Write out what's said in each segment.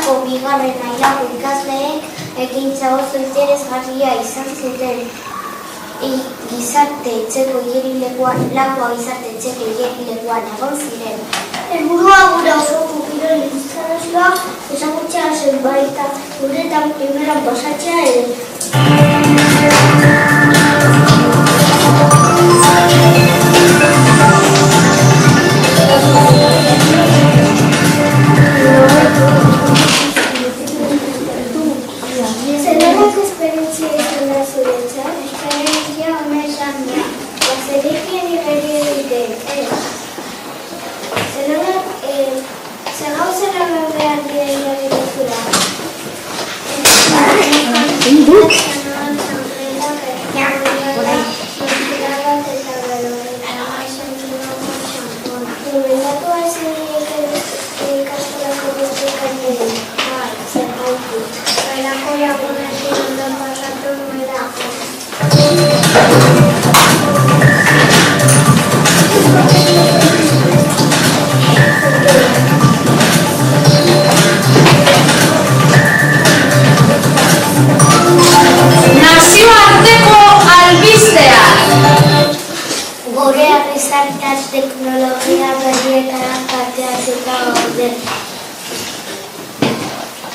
Eskolako bigarren mailako ikasleek ekintza oso interesgarria izan zuten. Gizarte etxeko igerilekuan egon ziren. Helburua gure osoko kirol instalazioa ezagutzea zen baita uretan primeran pasatzea ere. Zelako esperientzia izan da zuretzat? Esperientzia ona izan da. Bazerekien iberri egiten, zer gauzera behar dira irabirezura? Teknologia berrietara parteatzeko gaude.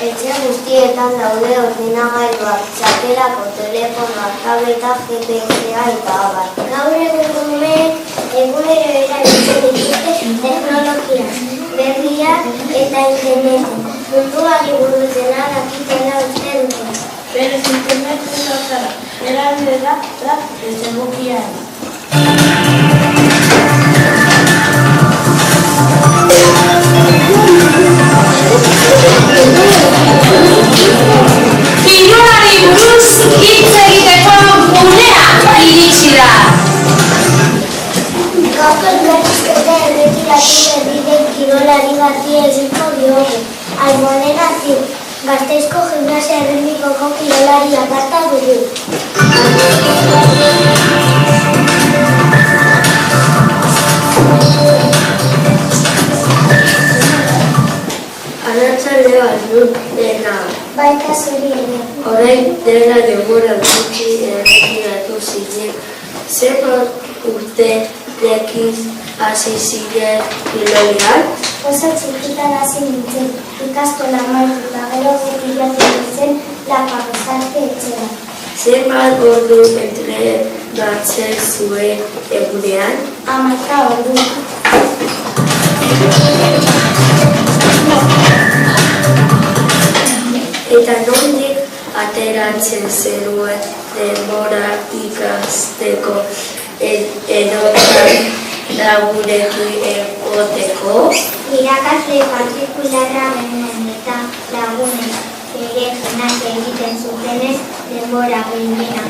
Etxe guztietan daude ordenagailuak, txapelako, telefonoak, tabletak, GPS-a eta abar. Gaur egungo umeek egunero erabiltzen dituzte teknologia berria eta internet. Munduari buruz dena dakitela uste dute. Berez interneten gauzara, erabilera da desegokian. Kirolari buruz hitz egiteko unea iritsi da. Gaurko elkarrizketa erretiratu berri den kirolari bati egingo diogu. Almonegatik, Gasteizko Gimnasia Erritmikoko kirolari aparta dugu. Arratsalde aldun dena. Baita zuri ere. Orain dela denbora gutxi erretiratu zinen. Zenbat urterekin hasi zinen kirolean? Oso txikitan hasi nintzen. Ikastola amaitu eta gero zikilatu nintzen Lapagozarte etxera. Zenbat ordu entrenatzen zuen egunean? 11 ordu. Eta nondik ateratzen zenuen denbora ikasteko edotan lagunekin egoteko? Irakasle partikularra genuen eta lagunen ere gimnasia egiten zutenez denbora gehiena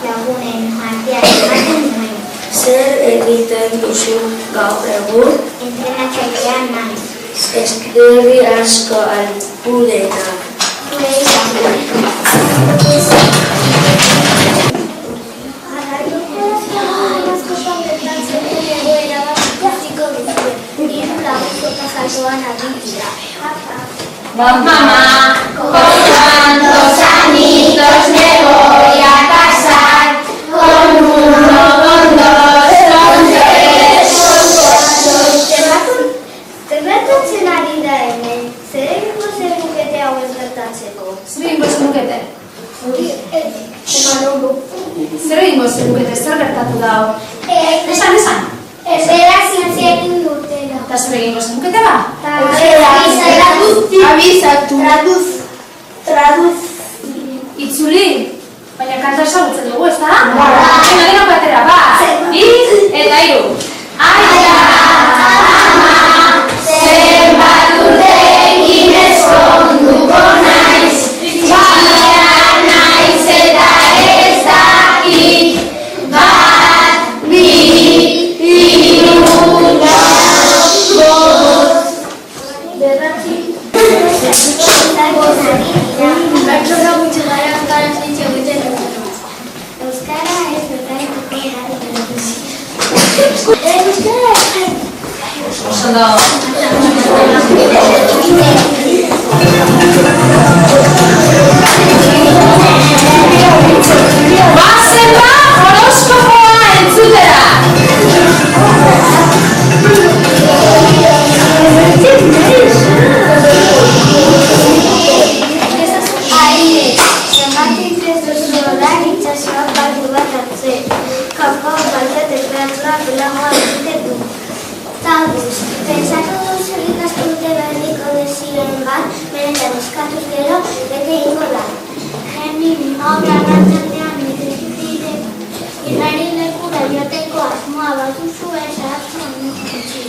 lagunen artean ematen nuen. Zer egiten duzu gaur egun? Entrenatzailea naiz. Eskerrik asko Almudenak. Mamá, con cuántos añitos me voy a casar, con uno, con dos, con tres, con cuatro. Zerretatzen ari da hemen, zer egingo zenukete hau ez gertatzeko? Zer egingo zenukete? Eman ongo. Zer egingo zenukete, zer gertatu da hau? Esan? Bera zientzia egin dutela. Eta zer egingo zenukete ba? Abizatu. Traduz. Itzuli? Baina kanta esagutzen dugu, ez da? Denok batera, bat, bi eta hiru. Aia, ama, zenbat urteekin ezkonduko naiz, baina naiz eta ez dakit, bat, bi, hiru, bost. Berratzi. Pertsona gutxi gara euskaraz hitz egiten dugu. Euskara ez bertaituko gara. Euskara! Oso da. benetan eskatuz gero, bete ingo da. Hemen gaur arratsaldean irrari lekura joteko asmoa baduzu esartu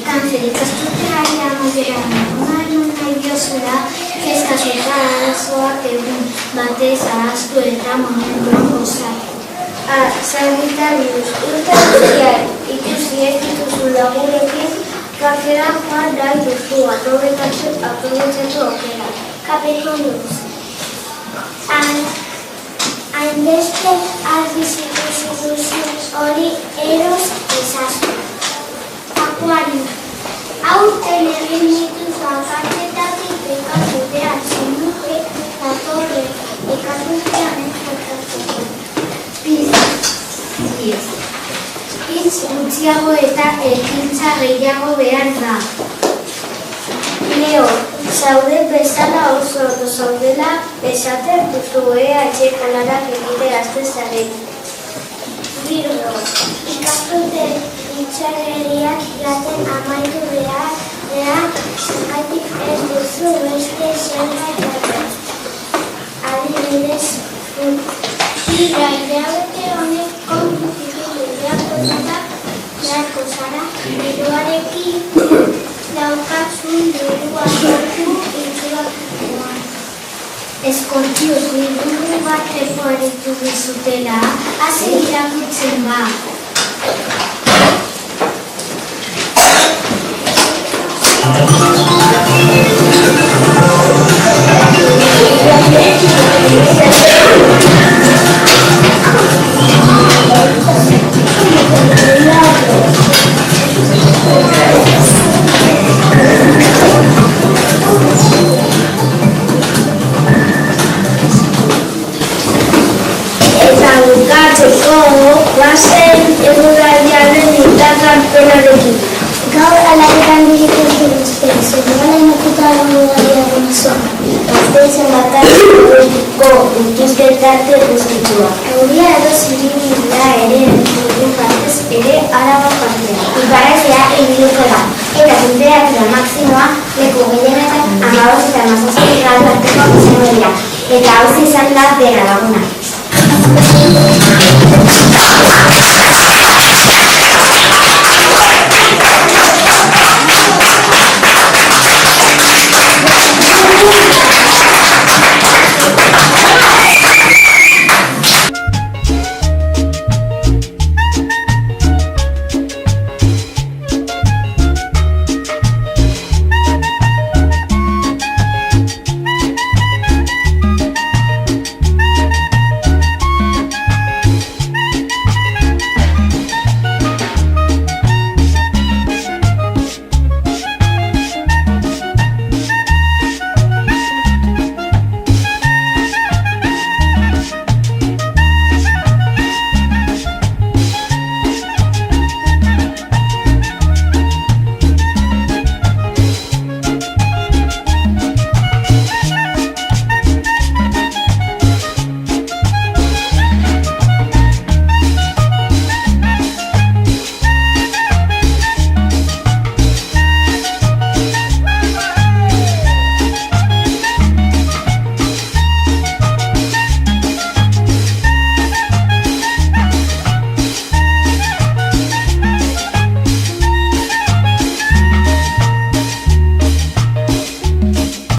Kanzer ikasturteari amaiera nahi diozula, kezkaz eta arazoak egun batez ahaztu eta momentuen gozatu. Sagitarius, urte guztiak ikusi ez dituzu lagurekin, kakera joan nahi duzu, aprobetxatu aukera. Capricornus. Hainbeste albizituzu hori eros ezazu. Akuario. Aurten egin dituzu akatzetatik bekatu behar zenuke datorre ikasturtean ezartzeko. Hitz gutxiago eta ekintza gehiago behar da. Leo, zaude bezala oso ondo zaudela esaten duzu etxeko lanak egite hasten zaren. Virgo, ikasturte itxageriak jaten amaitu behar, zergatik ez duzu beste zerbait jaten. Adibidez, hilabete honek kontu zikilu beharko zara, diruarekin daukazun dirua sortu itxurakoan. Eskorpioz liburu bat egoaritu bizutela, hasi irakurtzen ba. Gaur alaketan dirikotu guztien, zegoen ekutan modalia gomazua. Gazteizen batariko dituzketarte guztitua. Euria edo zirimila ere dugu batez ere Araba partea. Iparrezea ibiluko da. Eta temperatura maksimoa leku gehienetan 15 eta 17 gradu arteko izango dira. Eta hauzi izan da dena laguna.